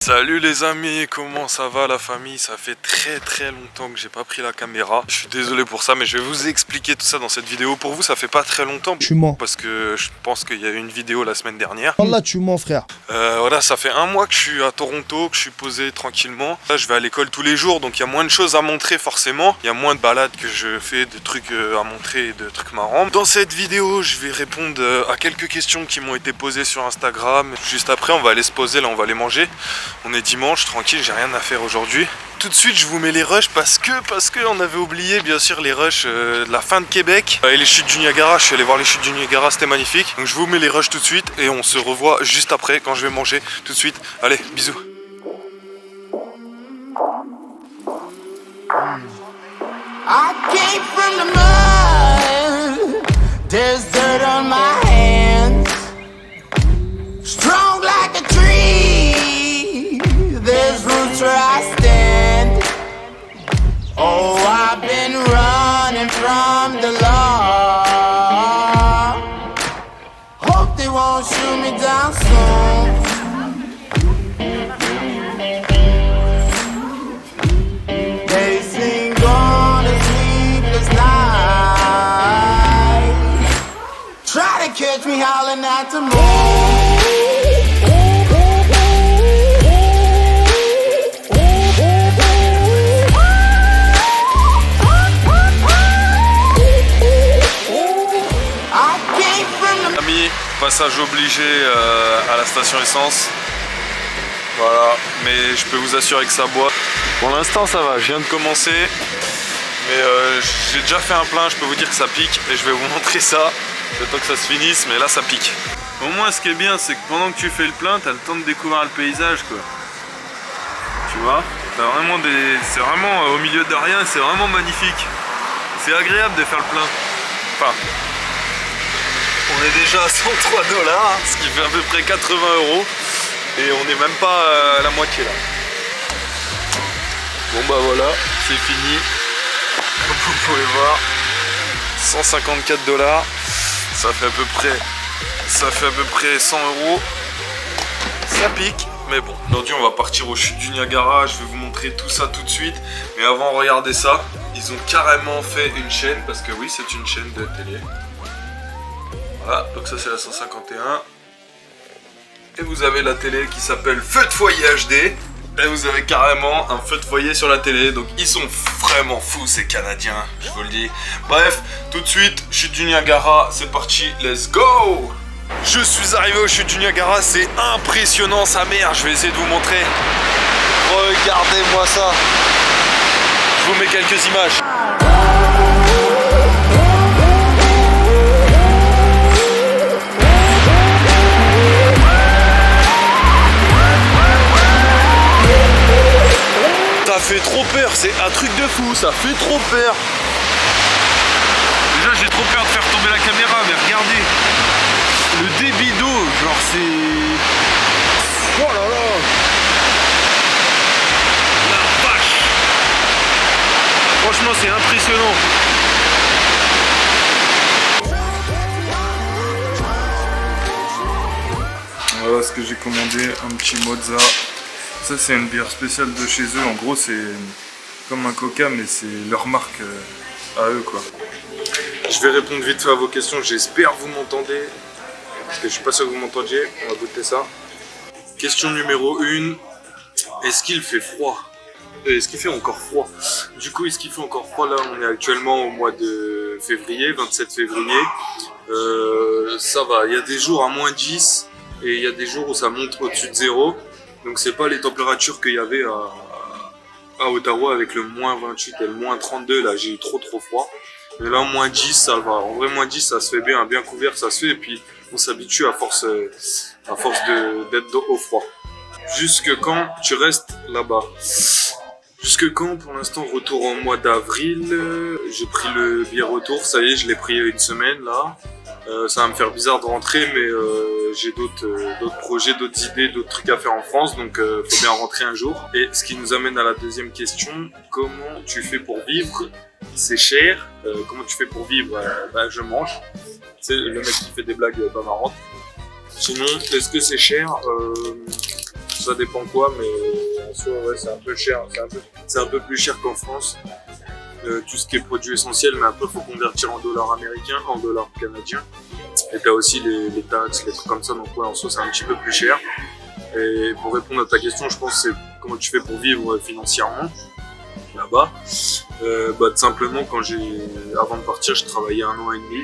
Salut les amis, comment ça va la famille? Ça fait très longtemps que j'ai pas pris la caméra. Je suis désolé pour ça, mais je vais vous expliquer tout ça dans cette vidéo. Pour vous, ça fait pas très longtemps. Tu mens. Parce que je pense qu'il y a eu une vidéo la semaine dernière. Wallah, tu mens, frère. Voilà, ça fait un mois que je suis à Toronto, que je suis posé tranquillement. Là, je vais à l'école tous les jours, donc il y a moins de choses à montrer forcément. Il y a moins de balades que je fais, de trucs à montrer, de trucs marrants. Dans cette vidéo, je vais répondre à quelques questions qui m'ont été posées sur Instagram. Juste après, on va aller se poser, là, on va aller manger. On est dimanche, tranquille, j'ai rien à faire aujourd'hui. Tout de suite, je vous mets les rushs parce que on avait oublié bien sûr les rushs de la fin de Québec et les chutes du Niagara. Je suis allé voir les chutes du Niagara, c'était magnifique. Donc je vous mets les rushs tout de suite et on se revoit juste après quand je vais manger tout de suite. Allez, bisous. I came from the mud. There's dirt on my hands. Strong like a tree. There's roots where I stand. Oh, I've been running from the law. Hope they won't shoot me down soon. They sing on a sleepless night. Try to catch me howling at the moon. Amis, passage obligé à la station essence. Voilà, mais je peux vous assurer que ça boit. Pour l'instant ça va, je viens de commencer. Mais j'ai déjà fait un plein, je peux vous dire que ça pique. Et je vais vous montrer ça, le temps que ça se finisse, mais là ça pique. Au moins ce qui est bien, c'est que pendant que tu fais le plein, t'as le temps de découvrir le paysage quoi. Tu vois, t'as vraiment des... c'est vraiment au milieu de rien, c'est vraiment magnifique. C'est agréable de faire le plein. Enfin, on est déjà à 103 $, ce qui fait à peu près 80 €. Et on n'est même pas à la moitié là. Bon bah voilà, c'est fini. Comme vous pouvez voir, 154 $. Ça fait à peu près 100 €. Ça pique, mais bon. Aujourd'hui on va partir aux chutes du Niagara. Je vais vous montrer tout ça tout de suite. Mais avant, regardez ça. Ils ont carrément fait une chaîne, parce que oui, c'est une chaîne de télé. Voilà, donc ça c'est la 151. Et vous avez la télé qui s'appelle Feu de foyer HD. Et vous avez carrément un feu de foyer sur la télé. Donc ils sont vraiment fous ces Canadiens, je vous le dis. Bref, tout de suite, chute du Niagara, c'est parti, let's go. Je suis arrivé au chute du Niagara, c'est impressionnant sa mère. Je vais essayer de vous montrer. Regardez-moi ça. Je vous mets quelques images. Ça fait trop peur, c'est un truc de fou, ça fait trop peur. Déjà j'ai trop peur de faire tomber la caméra, mais regardez. Le débit d'eau, genre c'est... Oh là là. La vache. Franchement c'est impressionnant. Voilà ce que j'ai commandé, un petit mozza. Ça c'est une bière spéciale de chez eux, en gros c'est comme un coca mais c'est leur marque à eux quoi. Je vais répondre vite fait à vos questions, j'espère que vous m'entendez. Parce que je suis pas sûr que vous m'entendiez, on va goûter ça. Question numéro 1, est-ce qu'il fait froid? Est-ce qu'il fait encore froid? Du coup, est-ce qu'il fait encore froid? Là on est actuellement au mois de février, 27 février. Ça va, il y a des jours à moins 10 et il y a des jours où ça monte au-dessus de 0. Donc c'est pas les températures qu'il y avait à Ottawa avec le moins 28 et le moins 32, là j'ai eu trop froid. Mais là moins 10 ça va, en vrai moins 10 ça se fait bien couvert ça se fait et puis on s'habitue à force d'être au froid. Jusque quand tu restes là-bas? Jusque quand? Pour l'instant retour au mois d'avril, j'ai pris le billet retour, ça y est je l'ai pris une semaine là. Ça va me faire bizarre de rentrer mais j'ai d'autres projets, d'autres idées, d'autres trucs à faire en France donc faut bien rentrer un jour. Et ce qui nous amène à la deuxième question, comment tu fais pour vivre? C'est cher, comment tu fais pour vivre? Je mange, c'est le mec qui fait des blagues pas marrantes. Sinon, est-ce que c'est cher? Ça dépend quoi, mais en soi, ouais, c'est un peu cher. C'est un peu plus cher qu'en France. Tout ce qui est produit essentiel, mais après, il faut convertir en dollars américains, en dollars canadiens. Et t'as aussi les taxes, les trucs comme ça, donc ouais, en soi, c'est un petit peu plus cher. Et pour répondre à ta question, je pense que c'est comment tu fais pour vivre financièrement là-bas. Tout simplement, avant de partir, je travaillais 1 an et demi.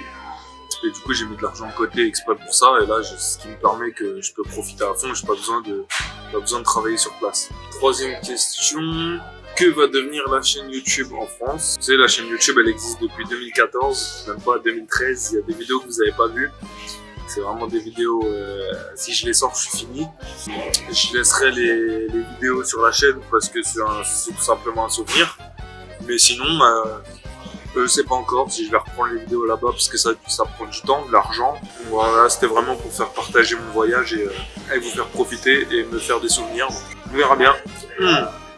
Et du coup, j'ai mis de l'argent de côté exprès pour ça. Et là, ce qui me permet que je peux profiter à fond. J'ai pas besoin de travailler sur place. Troisième question. Que va devenir la chaîne YouTube en France? Vous savez, la chaîne YouTube, elle existe depuis 2014, même pas 2013. Il y a des vidéos que vous n'avez pas vues. C'est vraiment des vidéos, si je les sors, je suis fini. Je laisserai les vidéos sur la chaîne parce que c'est tout simplement un souvenir. Mais sinon, je sais pas encore si je vais reprendre les vidéos là-bas parce que ça prend du temps, de l'argent. Voilà, c'était vraiment pour faire partager mon voyage et vous faire profiter et me faire des souvenirs. Donc, on verra bien.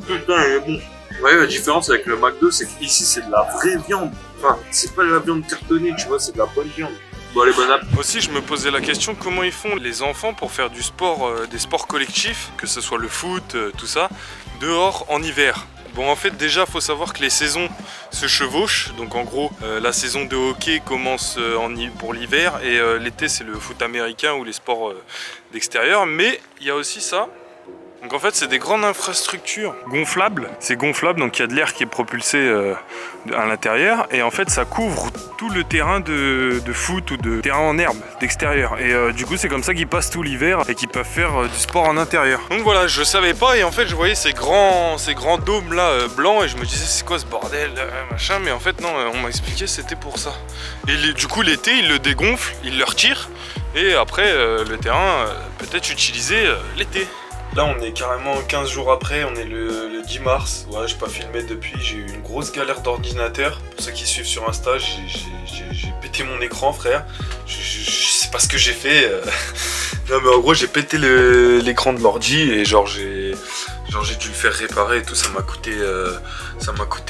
Putain, il est bon. Ouais, la différence avec le McDo, c'est qu'ici c'est de la vraie viande. Enfin, c'est pas de la viande cartonnée, tu vois, c'est de la bonne viande. Bon, allez, bon app. Aussi, je me posais la question comment ils font les enfants pour faire du sport, des sports collectifs, que ce soit le foot, tout ça, dehors en hiver. Bon, en fait, déjà, il faut savoir que les saisons se chevauchent. Donc, en gros, la saison de hockey commence pour l'hiver et l'été, c'est le foot américain ou les sports d'extérieur. Mais il y a aussi ça. Donc en fait c'est des grandes infrastructures gonflables, c'est gonflable donc il y a de l'air qui est propulsé à l'intérieur et en fait ça couvre tout le terrain de foot ou de terrain en herbe d'extérieur et du coup c'est comme ça qu'ils passent tout l'hiver et qu'ils peuvent faire du sport en intérieur. Donc voilà, je savais pas et en fait je voyais ces grands dômes là blancs et je me disais c'est quoi ce bordel machin, mais en fait non, on m'a expliqué c'était pour ça. Et du coup l'été ils le dégonflent, ils le retirent et après le terrain peut-être utilisé l'été. Là on est carrément 15 jours après, on est le 10 mars, ouais, j'ai pas filmé depuis, j'ai eu une grosse galère d'ordinateur. Pour ceux qui suivent sur Insta, j'ai pété mon écran frère, je sais pas ce que j'ai fait, non mais en gros j'ai pété l'écran de l'ordi et genre j'ai dû le faire réparer et tout, ça m'a coûté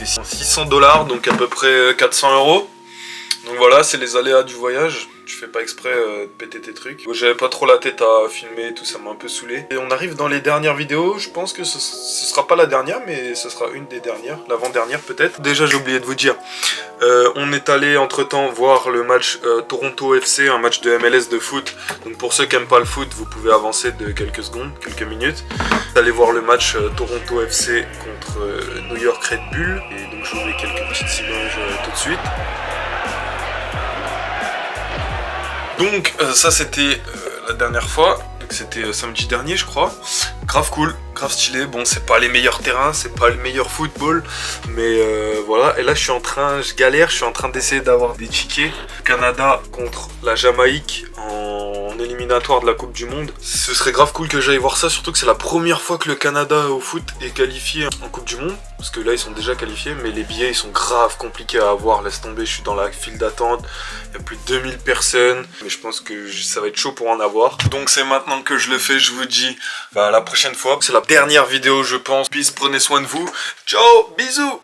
600 $, donc à peu près 400 €. Donc voilà, c'est les aléas du voyage. Tu fais pas exprès de péter tes trucs. J'avais pas trop la tête à filmer et tout, ça m'a un peu saoulé. Et on arrive dans les dernières vidéos. Je pense que ce sera pas la dernière, mais ce sera une des dernières. L'avant-dernière peut-être. Déjà, j'ai oublié de vous dire. On est allé entre-temps voir le match Toronto FC, un match de MLS de foot. Donc pour ceux qui aiment pas le foot, vous pouvez avancer de quelques secondes, quelques minutes. Allez voir le match Toronto FC contre New York Red Bull. Et donc je vous mets quelques petites images tout de suite. Donc ça c'était la dernière fois, donc c'était samedi dernier je crois. Grave cool, grave stylé, bon c'est pas les meilleurs terrains, c'est pas le meilleur football, mais voilà. Et là je galère, je suis en train d'essayer d'avoir des tickets. Canada contre la Jamaïque en éliminatoire de la Coupe du Monde. Ce serait grave cool que j'aille voir ça, surtout que c'est la première fois que le Canada au foot est qualifié en Coupe du Monde. Parce que là ils sont déjà qualifiés, mais les billets ils sont grave compliqués à avoir, laisse tomber, je suis dans la file d'attente, il y a plus de 2000 personnes, mais je pense que ça va être chaud pour en avoir. Donc c'est maintenant que je le fais, je vous dis à la prochaine fois. C'est la dernière vidéo je pense, peace, prenez soin de vous, ciao, bisous.